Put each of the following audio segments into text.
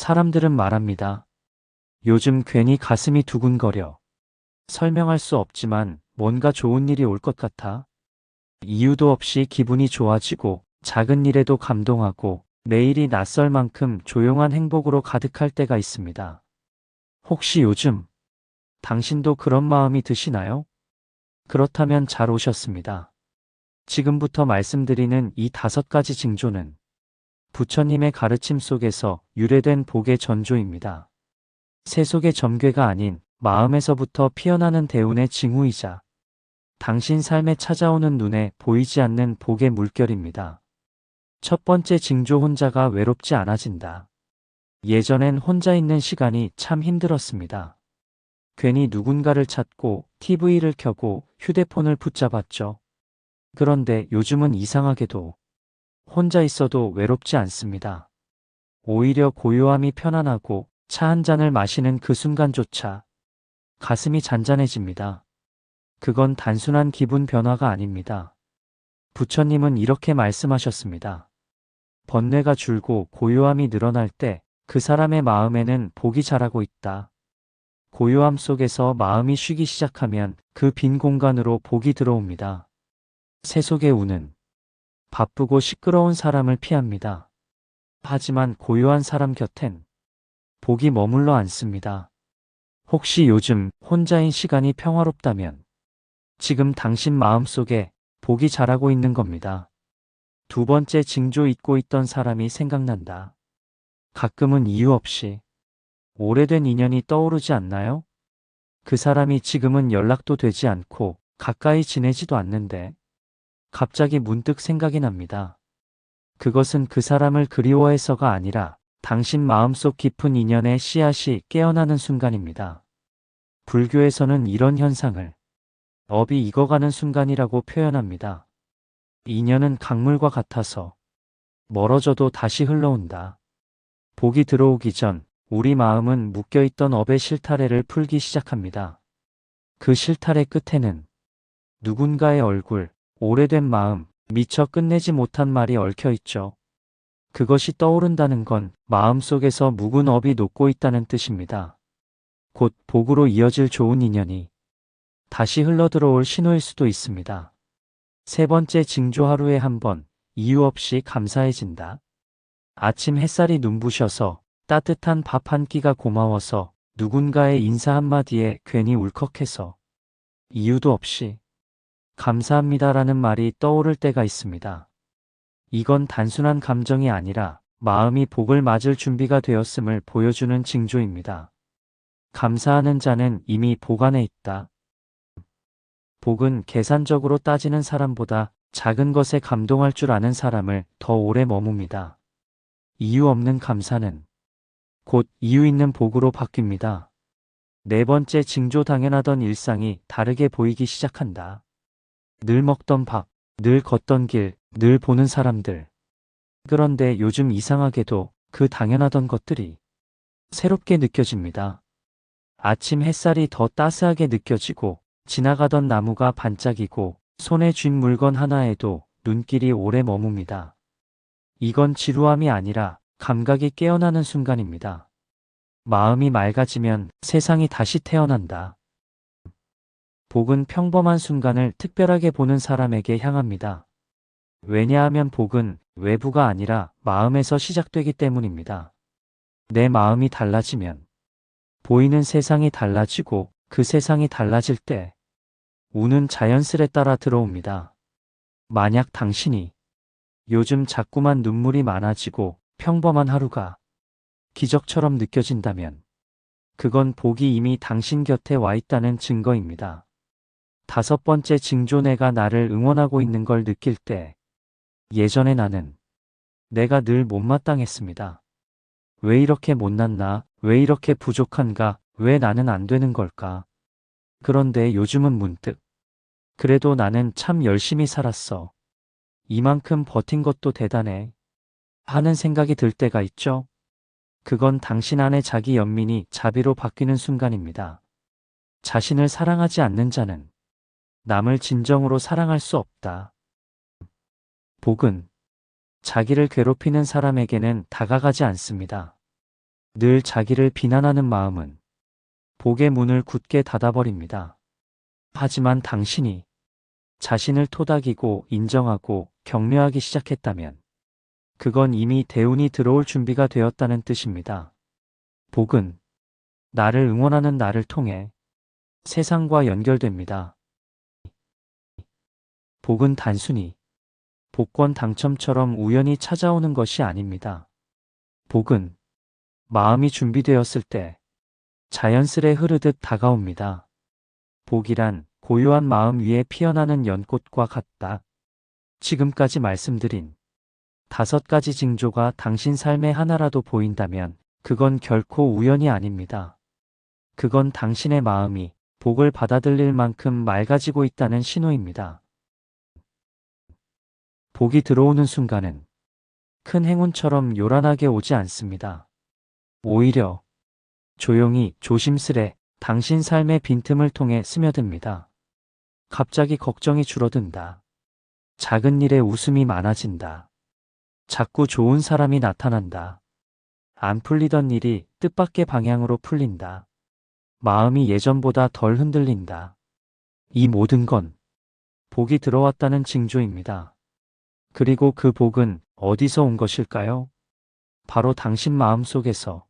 사람들은 말합니다. 요즘 괜히 가슴이 두근거려. 설명할 수 없지만 뭔가 좋은 일이 올 것 같아. 이유도 없이 기분이 좋아지고 작은 일에도 감동하고 매일이 낯설 만큼 조용한 행복으로 가득할 때가 있습니다. 혹시 요즘 당신도 그런 마음이 드시나요? 그렇다면 잘 오셨습니다. 지금부터 말씀드리는 이 5가지 징조는 부처님의 가르침 속에서 유래된 복의 전조입니다. 세속의 점괘가 아닌 마음에서부터 피어나는 대운의 징후이자 당신 삶에 찾아오는 눈에 보이지 않는 복의 물결입니다. 첫 번째 징조, 혼자가 외롭지 않아진다. 예전엔 혼자 있는 시간이 참 힘들었습니다. 괜히 누군가를 찾고 TV를 켜고 휴대폰을 붙잡았죠. 그런데 요즘은 이상하게도 혼자 있어도 외롭지 않습니다. 오히려 고요함이 편안하고 차 한 잔을 마시는 그 순간조차 가슴이 잔잔해집니다. 그건 단순한 기분 변화가 아닙니다. 부처님은 이렇게 말씀하셨습니다. 번뇌가 줄고 고요함이 늘어날 때 그 사람의 마음에는 복이 자라고 있다. 고요함 속에서 마음이 쉬기 시작하면 그 빈 공간으로 복이 들어옵니다. 세속의 운은 바쁘고 시끄러운 사람을 피합니다. 하지만 고요한 사람 곁엔 복이 머물러 앉습니다. 혹시 요즘 혼자인 시간이 평화롭다면 지금 당신 마음속에 복이 자라고 있는 겁니다. 두 번째 징조, 잊고 있던 사람이 생각난다. 가끔은 이유 없이 오래된 인연이 떠오르지 않나요? 그 사람이 지금은 연락도 되지 않고 가까이 지내지도 않는데 갑자기 문득 생각이 납니다. 그것은 그 사람을 그리워해서가 아니라 당신 마음속 깊은 인연의 씨앗이 깨어나는 순간입니다. 불교에서는 이런 현상을 업이 익어가는 순간이라고 표현합니다. 인연은 강물과 같아서 멀어져도 다시 흘러온다. 복이 들어오기 전 우리 마음은 묶여있던 업의 실타래를 풀기 시작합니다. 그 실타래 끝에는 누군가의 얼굴, 오래된 마음, 미처 끝내지 못한 말이 얽혀있죠. 그것이 떠오른다는 건 마음속에서 묵은 업이 녹고 있다는 뜻입니다. 곧 복으로 이어질 좋은 인연이 다시 흘러들어올 신호일 수도 있습니다. 세 번째 징조, 하루에 한 번 이유 없이 감사해진다. 아침 햇살이 눈부셔서, 따뜻한 밥 한 끼가 고마워서, 누군가의 인사 한마디에 괜히 울컥해서 이유도 없이 감사합니다라는 말이 떠오를 때가 있습니다. 이건 단순한 감정이 아니라 마음이 복을 맞을 준비가 되었음을 보여주는 징조입니다. 감사하는 자는 이미 복 안에 있다. 복은 계산적으로 따지는 사람보다 작은 것에 감동할 줄 아는 사람을 더 오래 머뭅니다. 이유 없는 감사는 곧 이유 있는 복으로 바뀝니다. 네 번째 징조, 당연하던 일상이 다르게 보이기 시작한다. 늘 먹던 밥, 늘 걷던 길, 늘 보는 사람들. 그런데 요즘 이상하게도 그 당연하던 것들이 새롭게 느껴집니다. 아침 햇살이 더 따스하게 느껴지고, 지나가던 나무가 반짝이고, 손에 쥔 물건 하나에도 눈길이 오래 머뭅니다. 이건 지루함이 아니라 감각이 깨어나는 순간입니다. 마음이 맑아지면 세상이 다시 태어난다. 복은 평범한 순간을 특별하게 보는 사람에게 향합니다. 왜냐하면 복은 외부가 아니라 마음에서 시작되기 때문입니다. 내 마음이 달라지면 보이는 세상이 달라지고, 그 세상이 달라질 때 운은 자연스레 따라 들어옵니다. 만약 당신이 요즘 자꾸만 눈물이 많아지고 평범한 하루가 기적처럼 느껴진다면 그건 복이 이미 당신 곁에 와 있다는 증거입니다. 다섯 번째 징조, 내가 나를 응원하고 있는 걸 느낄 때. 예전에 나는 내가 늘 못마땅했습니다. 왜 이렇게 못났나? 왜 이렇게 부족한가? 왜 나는 안 되는 걸까? 그런데 요즘은 문득 그래도 나는 참 열심히 살았어. 이만큼 버틴 것도 대단해. 하는 생각이 들 때가 있죠? 그건 당신 안의 자기 연민이 자비로 바뀌는 순간입니다. 자신을 사랑하지 않는 자는 남을 진정으로 사랑할 수 없다. 복은 자기를 괴롭히는 사람에게는 다가가지 않습니다. 늘 자기를 비난하는 마음은 복의 문을 굳게 닫아버립니다. 하지만 당신이 자신을 토닥이고 인정하고 격려하기 시작했다면 그건 이미 대운이 들어올 준비가 되었다는 뜻입니다. 복은 나를 응원하는 나를 통해 세상과 연결됩니다. 복은 단순히 복권 당첨처럼 우연히 찾아오는 것이 아닙니다. 복은 마음이 준비되었을 때 자연스레 흐르듯 다가옵니다. 복이란 고요한 마음 위에 피어나는 연꽃과 같다. 지금까지 말씀드린 5가지 징조가 당신 삶의 하나라도 보인다면 그건 결코 우연이 아닙니다. 그건 당신의 마음이 복을 받아들일 만큼 맑아지고 있다는 신호입니다. 복이 들어오는 순간은 큰 행운처럼 요란하게 오지 않습니다. 오히려 조용히 조심스레 당신 삶의 빈틈을 통해 스며듭니다. 갑자기 걱정이 줄어든다. 작은 일에 웃음이 많아진다. 자꾸 좋은 사람이 나타난다. 안 풀리던 일이 뜻밖의 방향으로 풀린다. 마음이 예전보다 덜 흔들린다. 이 모든 건 복이 들어왔다는 징조입니다. 그리고 그 복은 어디서 온 것일까요? 바로 당신 마음 속에서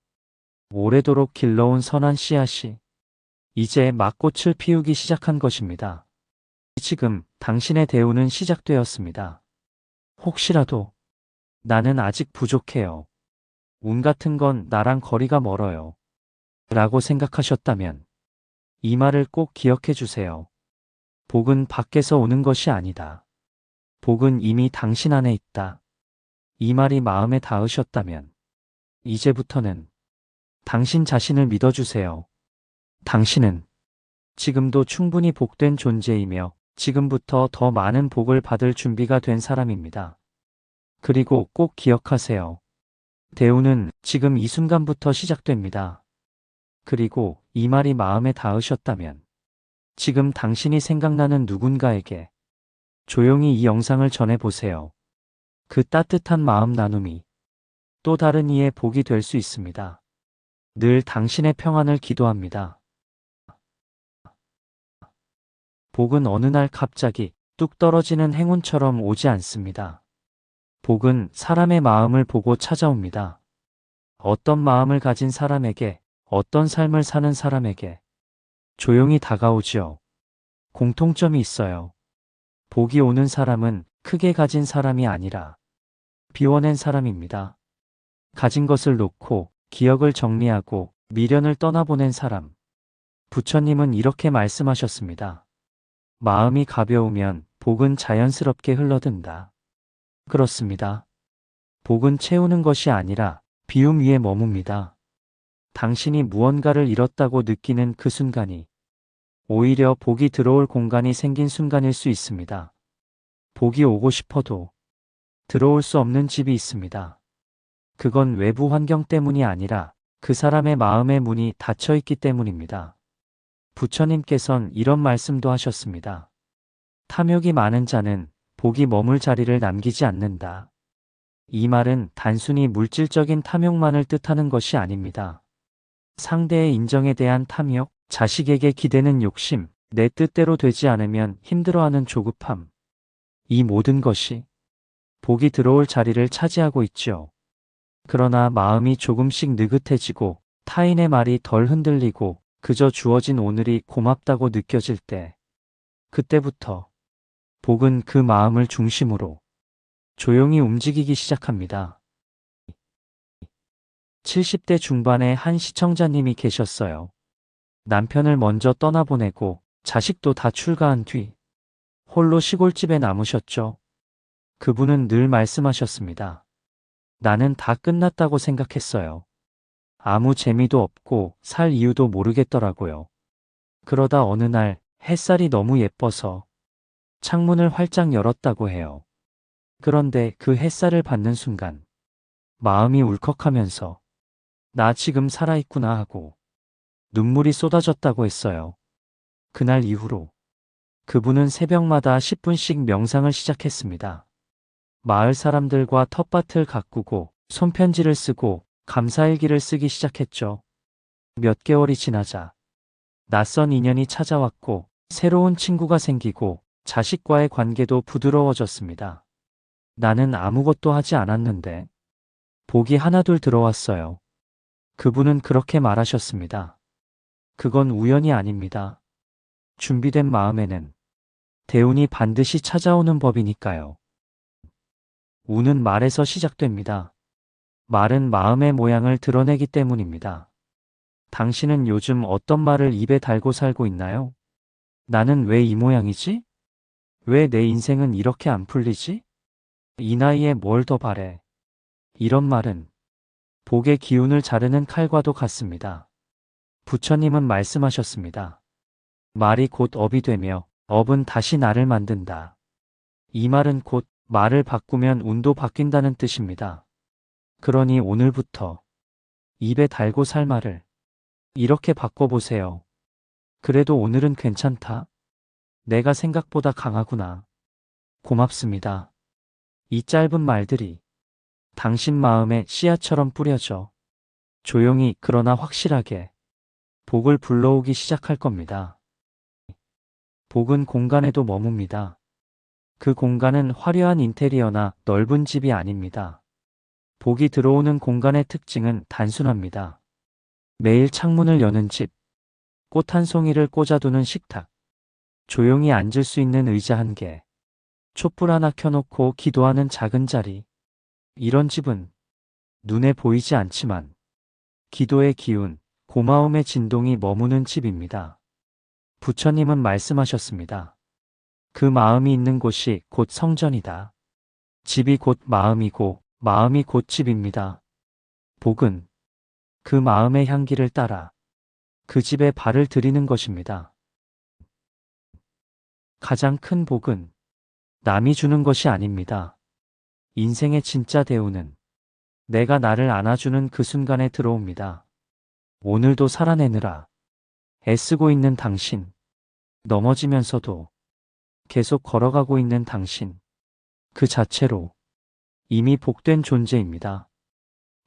오래도록 길러온 선한 씨앗이 이제 막 꽃을 피우기 시작한 것입니다. 지금 당신의 대운은 시작되었습니다. 혹시라도 나는 아직 부족해요. 운 같은 건 나랑 거리가 멀어요. 라고 생각하셨다면 이 말을 꼭 기억해 주세요. 복은 밖에서 오는 것이 아니다. 복은 이미 당신 안에 있다. 이 말이 마음에 닿으셨다면 이제부터는 당신 자신을 믿어주세요. 당신은 지금도 충분히 복된 존재이며 지금부터 더 많은 복을 받을 준비가 된 사람입니다. 그리고 꼭 기억하세요. 대운은 지금 이 순간부터 시작됩니다. 그리고 이 말이 마음에 닿으셨다면 지금 당신이 생각나는 누군가에게 조용히 이 영상을 전해보세요. 그 따뜻한 마음 나눔이 또 다른 이의 복이 될 수 있습니다. 늘 당신의 평안을 기도합니다. 복은 어느 날 갑자기 뚝 떨어지는 행운처럼 오지 않습니다. 복은 사람의 마음을 보고 찾아옵니다. 어떤 마음을 가진 사람에게, 어떤 삶을 사는 사람에게 조용히 다가오지요. 공통점이 있어요. 복이 오는 사람은 크게 가진 사람이 아니라 비워낸 사람입니다. 가진 것을 놓고 기억을 정리하고 미련을 떠나보낸 사람. 부처님은 이렇게 말씀하셨습니다. 마음이 가벼우면 복은 자연스럽게 흘러든다. 그렇습니다. 복은 채우는 것이 아니라 비움 위에 머뭅니다. 당신이 무언가를 잃었다고 느끼는 그 순간이 오히려 복이 들어올 공간이 생긴 순간일 수 있습니다. 복이 오고 싶어도 들어올 수 없는 집이 있습니다. 그건 외부 환경 때문이 아니라 그 사람의 마음의 문이 닫혀 있기 때문입니다. 부처님께선 이런 말씀도 하셨습니다. 탐욕이 많은 자는 복이 머물 자리를 남기지 않는다. 이 말은 단순히 물질적인 탐욕만을 뜻하는 것이 아닙니다. 상대의 인정에 대한 탐욕, 자식에게 기대는 욕심, 내 뜻대로 되지 않으면 힘들어하는 조급함. 이 모든 것이 복이 들어올 자리를 차지하고 있죠. 그러나 마음이 조금씩 느긋해지고 타인의 말이 덜 흔들리고 그저 주어진 오늘이 고맙다고 느껴질 때, 그때부터 복은 그 마음을 중심으로 조용히 움직이기 시작합니다. 70대 중반의 한 시청자님이 계셨어요. 남편을 먼저 떠나보내고 자식도 다 출가한 뒤 홀로 시골집에 남으셨죠. 그분은 늘 말씀하셨습니다. 나는 다 끝났다고 생각했어요. 아무 재미도 없고 살 이유도 모르겠더라고요. 그러다 어느 날 햇살이 너무 예뻐서 창문을 활짝 열었다고 해요. 그런데 그 햇살을 받는 순간 마음이 울컥하면서 나 지금 살아있구나 하고 눈물이 쏟아졌다고 했어요. 그날 이후로 그분은 새벽마다 10분씩 명상을 시작했습니다. 마을 사람들과 텃밭을 가꾸고 손편지를 쓰고 감사일기를 쓰기 시작했죠. 몇 개월이 지나자 낯선 인연이 찾아왔고 새로운 친구가 생기고 자식과의 관계도 부드러워졌습니다. 나는 아무것도 하지 않았는데 복이 하나둘 들어왔어요. 그분은 그렇게 말하셨습니다. 그건 우연이 아닙니다. 준비된 마음에는 대운이 반드시 찾아오는 법이니까요. 운은 말에서 시작됩니다. 말은 마음의 모양을 드러내기 때문입니다. 당신은 요즘 어떤 말을 입에 달고 살고 있나요? 나는 왜 이 모양이지? 왜 내 인생은 이렇게 안 풀리지? 이 나이에 뭘 더 바래? 이런 말은 복의 기운을 자르는 칼과도 같습니다. 부처님은 말씀하셨습니다. 말이 곧 업이 되며 업은 다시 나를 만든다. 이 말은 곧 말을 바꾸면 운도 바뀐다는 뜻입니다. 그러니 오늘부터 입에 달고 살 말을 이렇게 바꿔보세요. 그래도 오늘은 괜찮다. 내가 생각보다 강하구나. 고맙습니다. 이 짧은 말들이 당신 마음에 씨앗처럼 뿌려져 조용히 그러나 확실하게 복을 불러오기 시작할 겁니다. 복은 공간에도 머뭅니다. 그 공간은 화려한 인테리어나 넓은 집이 아닙니다. 복이 들어오는 공간의 특징은 단순합니다. 매일 창문을 여는 집, 꽃 한 송이를 꽂아두는 식탁, 조용히 앉을 수 있는 의자 한 개, 촛불 하나 켜놓고 기도하는 작은 자리. 이런 집은 눈에 보이지 않지만 기도의 기운, 고마움의 진동이 머무는 집입니다. 부처님은 말씀하셨습니다. 그 마음이 있는 곳이 곧 성전이다. 집이 곧 마음이고 마음이 곧 집입니다. 복은 그 마음의 향기를 따라 그 집에 발을 들이는 것입니다. 가장 큰 복은 남이 주는 것이 아닙니다. 인생의 진짜 대우는 내가 나를 안아주는 그 순간에 들어옵니다. 오늘도 살아내느라 애쓰고 있는 당신, 넘어지면서도 계속 걸어가고 있는 당신, 그 자체로 이미 복된 존재입니다.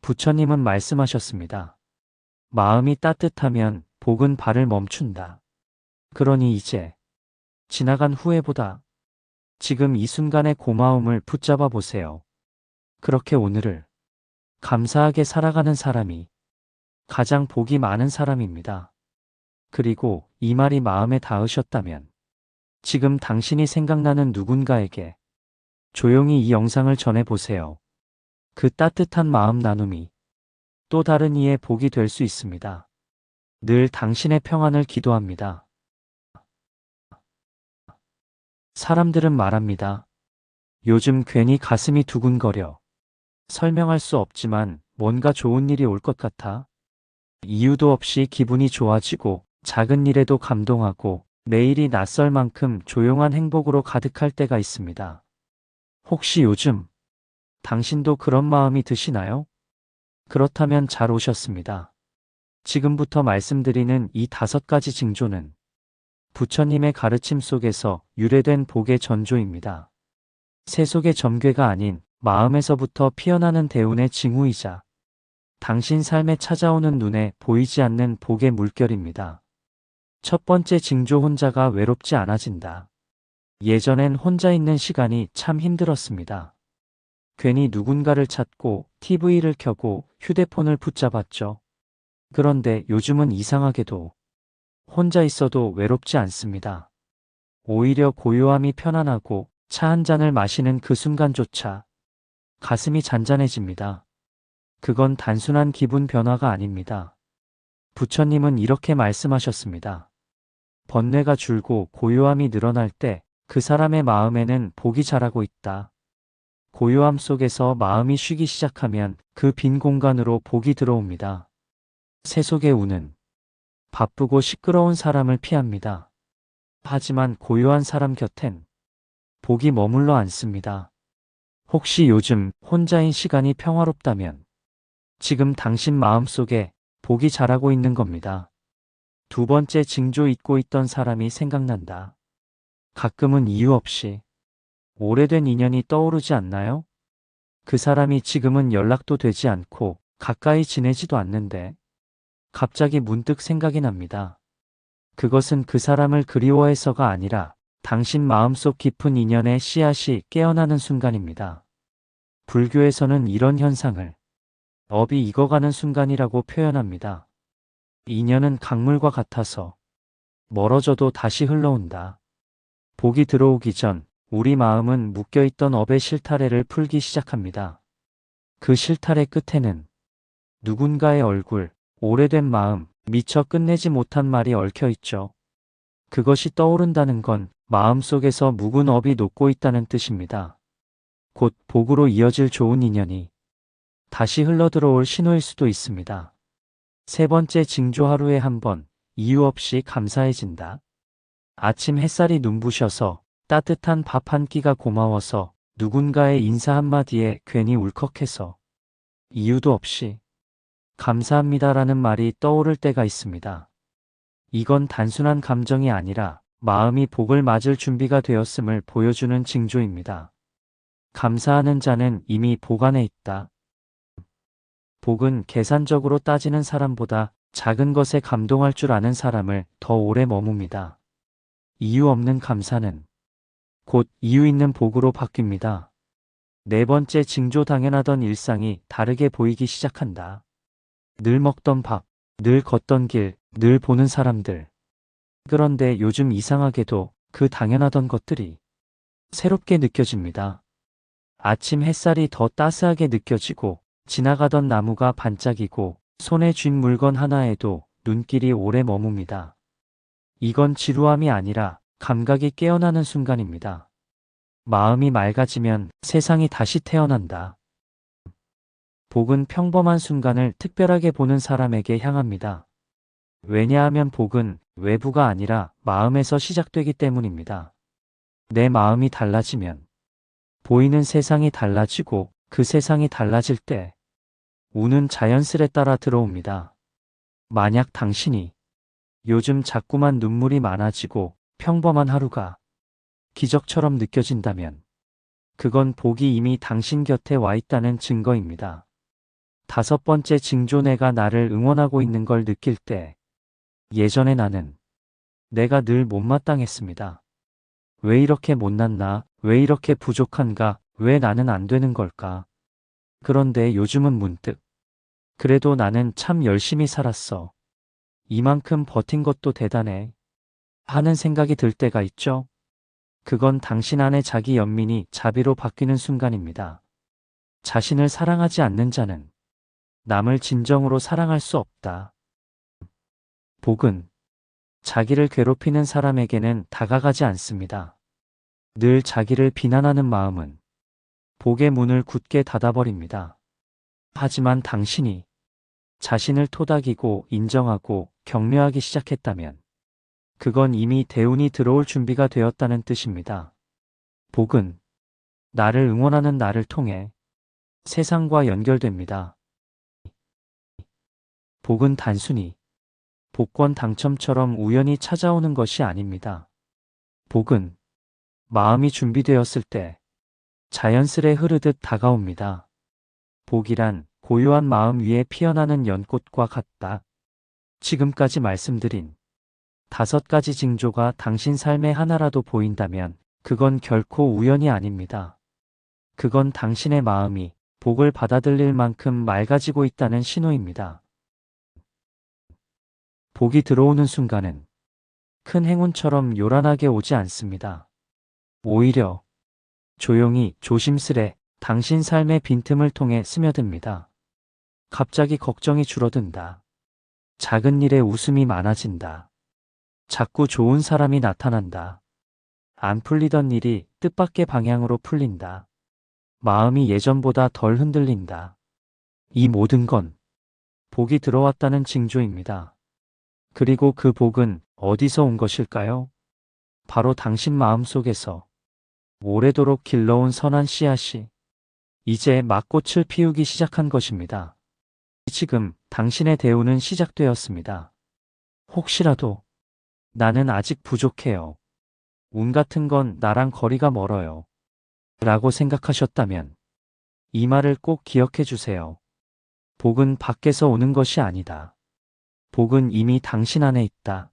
부처님은 말씀하셨습니다. 마음이 따뜻하면 복은 발을 멈춘다. 그러니 이제 지나간 후회보다 지금 이 순간의 고마움을 붙잡아 보세요. 그렇게 오늘을 감사하게 살아가는 사람이 가장 복이 많은 사람입니다. 그리고 이 말이 마음에 닿으셨다면 지금 당신이 생각나는 누군가에게 조용히 이 영상을 전해보세요. 그 따뜻한 마음 나눔이 또 다른 이의 복이 될 수 있습니다. 늘 당신의 평안을 기도합니다. 사람들은 말합니다. 요즘 괜히 가슴이 두근거려. 설명할 수 없지만 뭔가 좋은 일이 올 것 같아. 이유도 없이 기분이 좋아지고 작은 일에도 감동하고 매일이 낯설 만큼 조용한 행복으로 가득할 때가 있습니다. 혹시 요즘 당신도 그런 마음이 드시나요? 그렇다면 잘 오셨습니다. 지금부터 말씀드리는 이 5가지 징조는 부처님의 가르침 속에서 유래된 복의 전조입니다. 세속의 점괘가 아닌 마음에서부터 피어나는 대운의 징후이자 당신 삶에 찾아오는 눈에 보이지 않는 복의 물결입니다. 첫 번째 징조, 혼자가 외롭지 않아진다. 예전엔 혼자 있는 시간이 참 힘들었습니다. 괜히 누군가를 찾고 TV를 켜고 휴대폰을 붙잡았죠. 그런데 요즘은 이상하게도 혼자 있어도 외롭지 않습니다. 오히려 고요함이 편안하고 차 한 잔을 마시는 그 순간조차 가슴이 잔잔해집니다. 그건 단순한 기분 변화가 아닙니다. 부처님은 이렇게 말씀하셨습니다. 번뇌가 줄고 고요함이 늘어날 때 그 사람의 마음에는 복이 자라고 있다. 고요함 속에서 마음이 쉬기 시작하면 그 빈 공간으로 복이 들어옵니다. 세속의 운은 바쁘고 시끄러운 사람을 피합니다. 하지만 고요한 사람 곁엔 복이 머물러 앉습니다. 혹시 요즘 혼자인 시간이 평화롭다면 지금 당신 마음속에 복이 자라고 있는 겁니다. 두 번째 징조, 잊고 있던 사람이 생각난다. 가끔은 이유 없이 오래된 인연이 떠오르지 않나요? 그 사람이 지금은 연락도 되지 않고 가까이 지내지도 않는데 갑자기 문득 생각이 납니다. 그것은 그 사람을 그리워해서가 아니라 당신 마음속 깊은 인연의 씨앗이 깨어나는 순간입니다. 불교에서는 이런 현상을 업이 익어가는 순간이라고 표현합니다. 인연은 강물과 같아서 멀어져도 다시 흘러온다. 복이 들어오기 전 우리 마음은 묶여있던 업의 실타래를 풀기 시작합니다. 그 실타래 끝에는 누군가의 얼굴, 오래된 마음, 미처 끝내지 못한 말이 얽혀 있죠. 그것이 떠오른다는 건 마음속에서 묵은 업이 녹고 있다는 뜻입니다. 곧 복으로 이어질 좋은 인연이 다시 흘러들어올 신호일 수도 있습니다. 세 번째 징조 하루에 한 번, 이유 없이 감사해진다. 아침 햇살이 눈부셔서 따뜻한 밥 한 끼가 고마워서 누군가의 인사 한마디에 괜히 울컥해서 이유도 없이 감사합니다라는 말이 떠오를 때가 있습니다. 이건 단순한 감정이 아니라 마음이 복을 맞을 준비가 되었음을 보여주는 징조입니다. 감사하는 자는 이미 복 안에 있다. 복은 계산적으로 따지는 사람보다 작은 것에 감동할 줄 아는 사람을 더 오래 머뭅니다. 이유 없는 감사는 곧 이유 있는 복으로 바뀝니다. 네 번째 징조 당연하던 일상이 다르게 보이기 시작한다. 늘 먹던 밥, 늘 걷던 길, 늘 보는 사람들. 그런데 요즘 이상하게도 그 당연하던 것들이 새롭게 느껴집니다. 아침 햇살이 더 따스하게 느껴지고 지나가던 나무가 반짝이고 손에 쥔 물건 하나에도 눈길이 오래 머뭅니다. 이건 지루함이 아니라 감각이 깨어나는 순간입니다. 마음이 맑아지면 세상이 다시 태어난다. 복은 평범한 순간을 특별하게 보는 사람에게 향합니다. 왜냐하면 복은 외부가 아니라 마음에서 시작되기 때문입니다. 내 마음이 달라지면 보이는 세상이 달라지고 그 세상이 달라질 때 운은 자연스레 따라 들어옵니다. 만약 당신이 요즘 자꾸만 눈물이 많아지고 평범한 하루가 기적처럼 느껴진다면 그건 복이 이미 당신 곁에 와 있다는 증거입니다. 다섯 번째 징조 내가 나를 응원하고 있는 걸 느낄 때 예전에 나는 내가 늘 못마땅했습니다. 왜 이렇게 못났나? 왜 이렇게 부족한가? 왜 나는 안 되는 걸까? 그런데 요즘은 문득 그래도 나는 참 열심히 살았어. 이만큼 버틴 것도 대단해. 하는 생각이 들 때가 있죠? 그건 당신 안의 자기 연민이 자비로 바뀌는 순간입니다. 자신을 사랑하지 않는 자는 남을 진정으로 사랑할 수 없다. 복은 자기를 괴롭히는 사람에게는 다가가지 않습니다. 늘 자기를 비난하는 마음은 복의 문을 굳게 닫아버립니다. 하지만 당신이 자신을 토닥이고 인정하고 격려하기 시작했다면 그건 이미 대운이 들어올 준비가 되었다는 뜻입니다. 복은 나를 응원하는 나를 통해 세상과 연결됩니다. 복은 단순히 복권 당첨처럼 우연히 찾아오는 것이 아닙니다. 복은 마음이 준비되었을 때 자연스레 흐르듯 다가옵니다. 복이란 고요한 마음 위에 피어나는 연꽃과 같다. 지금까지 말씀드린 5가지 징조가 당신 삶의 하나라도 보인다면 그건 결코 우연이 아닙니다. 그건 당신의 마음이 복을 받아들일 만큼 맑아지고 있다는 신호입니다. 복이 들어오는 순간은 큰 행운처럼 요란하게 오지 않습니다. 오히려 조용히 조심스레 당신 삶의 빈틈을 통해 스며듭니다. 갑자기 걱정이 줄어든다. 작은 일에 웃음이 많아진다. 자꾸 좋은 사람이 나타난다. 안 풀리던 일이 뜻밖의 방향으로 풀린다. 마음이 예전보다 덜 흔들린다. 이 모든 건 복이 들어왔다는 징조입니다. 그리고 그 복은 어디서 온 것일까요? 바로 당신 마음속에서 오래도록 길러온 선한 씨앗이 이제 막 꽃을 피우기 시작한 것입니다. 지금 당신의 대우는 시작되었습니다. 혹시라도 나는 아직 부족해요. 운 같은 건 나랑 거리가 멀어요. 라고 생각하셨다면 이 말을 꼭 기억해 주세요. 복은 밖에서 오는 것이 아니다. 복은 이미 당신 안에 있다.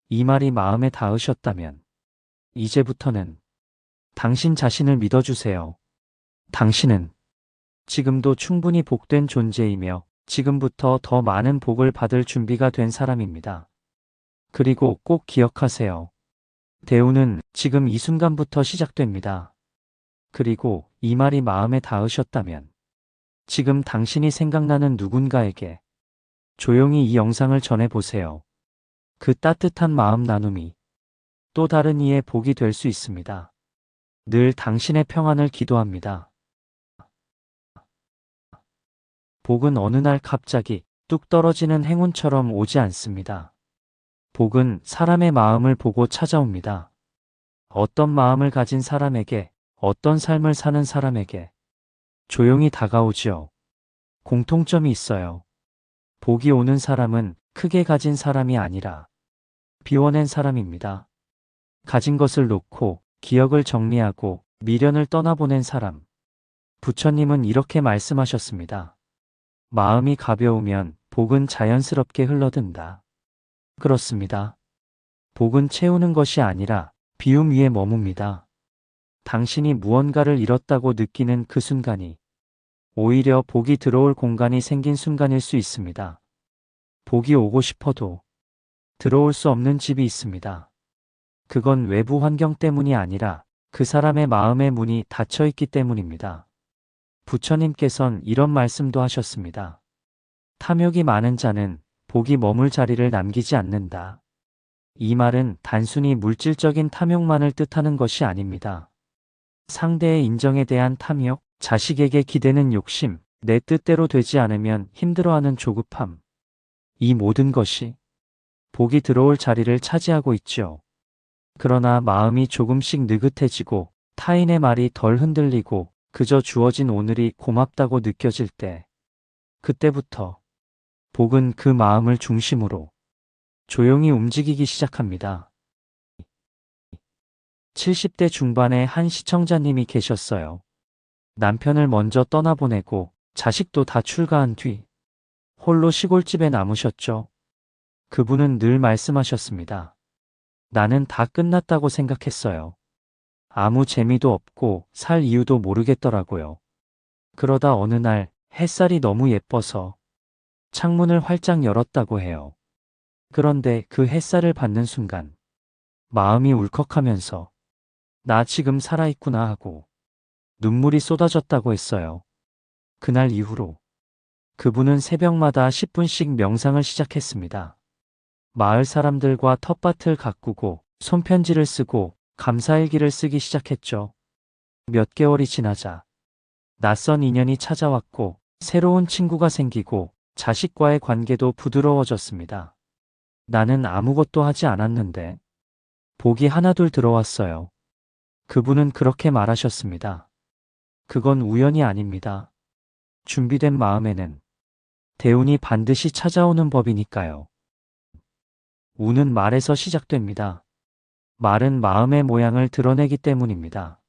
이 말이 마음에 닿으셨다면 이제부터는 당신 자신을 믿어주세요. 당신은 지금도 충분히 복된 존재이며 지금부터 더 많은 복을 받을 준비가 된 사람입니다. 그리고 꼭 기억하세요. 대우는 지금 이 순간부터 시작됩니다. 그리고 이 말이 마음에 닿으셨다면 지금 당신이 생각나는 누군가에게 조용히 이 영상을 전해보세요. 그 따뜻한 마음 나눔이 또 다른 이의 복이 될 수 있습니다. 늘 당신의 평안을 기도합니다. 복은 어느 날 갑자기 뚝 떨어지는 행운처럼 오지 않습니다. 복은 사람의 마음을 보고 찾아옵니다. 어떤 마음을 가진 사람에게, 어떤 삶을 사는 사람에게 조용히 다가오지요. 공통점이 있어요. 복이 오는 사람은 크게 가진 사람이 아니라 비워낸 사람입니다. 가진 것을 놓고 기억을 정리하고 미련을 떠나보낸 사람. 부처님은 이렇게 말씀하셨습니다. 마음이 가벼우면 복은 자연스럽게 흘러든다. 그렇습니다. 복은 채우는 것이 아니라 비움 위에 머뭅니다. 당신이 무언가를 잃었다고 느끼는 그 순간이 오히려 복이 들어올 공간이 생긴 순간일 수 있습니다. 복이 오고 싶어도 들어올 수 없는 집이 있습니다. 그건 외부 환경 때문이 아니라 그 사람의 마음의 문이 닫혀 있기 때문입니다. 부처님께선 이런 말씀도 하셨습니다. 탐욕이 많은 자는 복이 머물 자리를 남기지 않는다. 이 말은 단순히 물질적인 탐욕만을 뜻하는 것이 아닙니다. 상대의 인정에 대한 탐욕, 자식에게 기대는 욕심, 내 뜻대로 되지 않으면 힘들어하는 조급함. 이 모든 것이 복이 들어올 자리를 차지하고 있죠. 그러나 마음이 조금씩 느긋해지고 타인의 말이 덜 흔들리고 그저 주어진 오늘이 고맙다고 느껴질 때, 그때부터 복은 그 마음을 중심으로 조용히 움직이기 시작합니다. 70대 중반의 한 시청자님이 계셨어요. 남편을 먼저 떠나보내고 자식도 다 출가한 뒤 홀로 시골집에 남으셨죠. 그분은 늘 말씀하셨습니다. 나는 다 끝났다고 생각했어요. 아무 재미도 없고 살 이유도 모르겠더라고요. 그러다 어느 날 햇살이 너무 예뻐서 창문을 활짝 열었다고 해요. 그런데 그 햇살을 받는 순간 마음이 울컥하면서 나 지금 살아있구나 하고 눈물이 쏟아졌다고 했어요. 그날 이후로 그분은 새벽마다 10분씩 명상을 시작했습니다. 마을 사람들과 텃밭을 가꾸고 손편지를 쓰고 감사일기를 쓰기 시작했죠. 몇 개월이 지나자 낯선 인연이 찾아왔고 새로운 친구가 생기고 자식과의 관계도 부드러워졌습니다. 나는 아무것도 하지 않았는데 복이 하나둘 들어왔어요. 그분은 그렇게 말하셨습니다. 그건 우연이 아닙니다. 준비된 마음에는 대운이 반드시 찾아오는 법이니까요. 운은 말에서 시작됩니다. 말은 마음의 모양을 드러내기 때문입니다.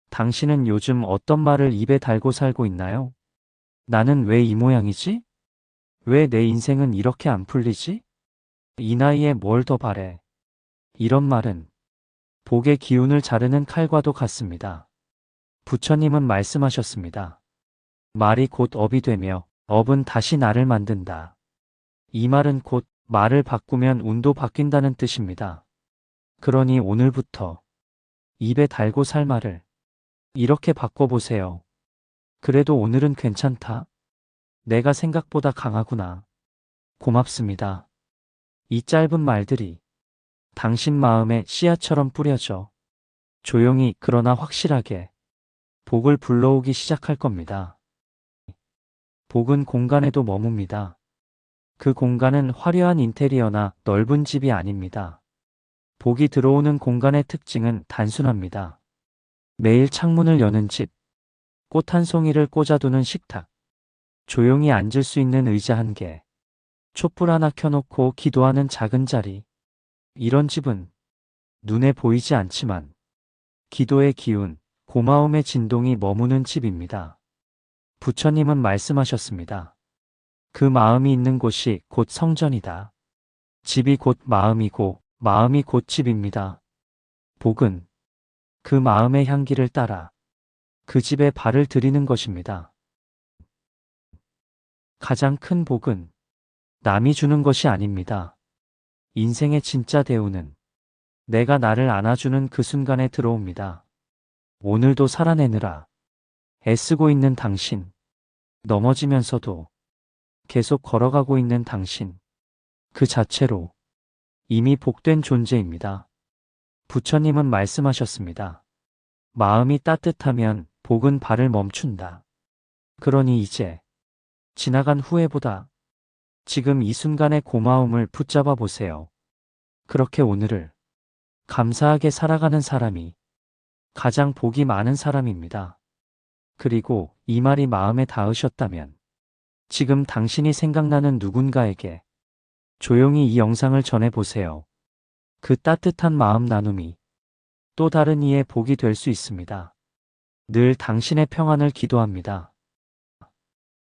당신은 요즘 어떤 말을 입에 달고 살고 있나요? 나는 왜 이 모양이지? 왜 내 인생은 이렇게 안 풀리지? 이 나이에 뭘 더 바래? 이런 말은 복의 기운을 자르는 칼과도 같습니다. 부처님은 말씀하셨습니다. 말이 곧 업이 되며 업은 다시 나를 만든다. 이 말은 곧 말을 바꾸면 운도 바뀐다는 뜻입니다. 그러니 오늘부터 입에 달고 살 말을 이렇게 바꿔보세요. 그래도 오늘은 괜찮다. 내가 생각보다 강하구나. 고맙습니다. 이 짧은 말들이 당신 마음에 씨앗처럼 뿌려져 조용히 그러나 확실하게 복을 불러오기 시작할 겁니다. 복은 공간에도 머뭅니다. 그 공간은 화려한 인테리어나 넓은 집이 아닙니다. 복이 들어오는 공간의 특징은 단순합니다. 매일 창문을 여는 집, 꽃 한 송이를 꽂아두는 식탁, 조용히 앉을 수 있는 의자 한 개, 촛불 하나 켜놓고 기도하는 작은 자리. 이런 집은 눈에 보이지 않지만 기도의 기운, 고마움의 진동이 머무는 집입니다. 부처님은 말씀하셨습니다. 그 마음이 있는 곳이 곧 성전이다. 집이 곧 마음이고 마음이 곧 집입니다. 복은 그 마음의 향기를 따라 그 집에 발을 들이는 것입니다. 가장 큰 복은 남이 주는 것이 아닙니다. 인생의 진짜 대우는 내가 나를 안아주는 그 순간에 들어옵니다. 오늘도 살아내느라 애쓰고 있는 당신, 넘어지면서도 계속 걸어가고 있는 당신, 그 자체로 이미 복된 존재입니다. 부처님은 말씀하셨습니다. 마음이 따뜻하면 복은 발을 멈춘다. 그러니 이제 지나간 후회보다 지금 이 순간의 고마움을 붙잡아 보세요. 그렇게 오늘을 감사하게 살아가는 사람이 가장 복이 많은 사람입니다. 그리고 이 말이 마음에 닿으셨다면 지금 당신이 생각나는 누군가에게 조용히 이 영상을 전해보세요. 그 따뜻한 마음 나눔이 또 다른 이의 복이 될 수 있습니다. 늘 당신의 평안을 기도합니다.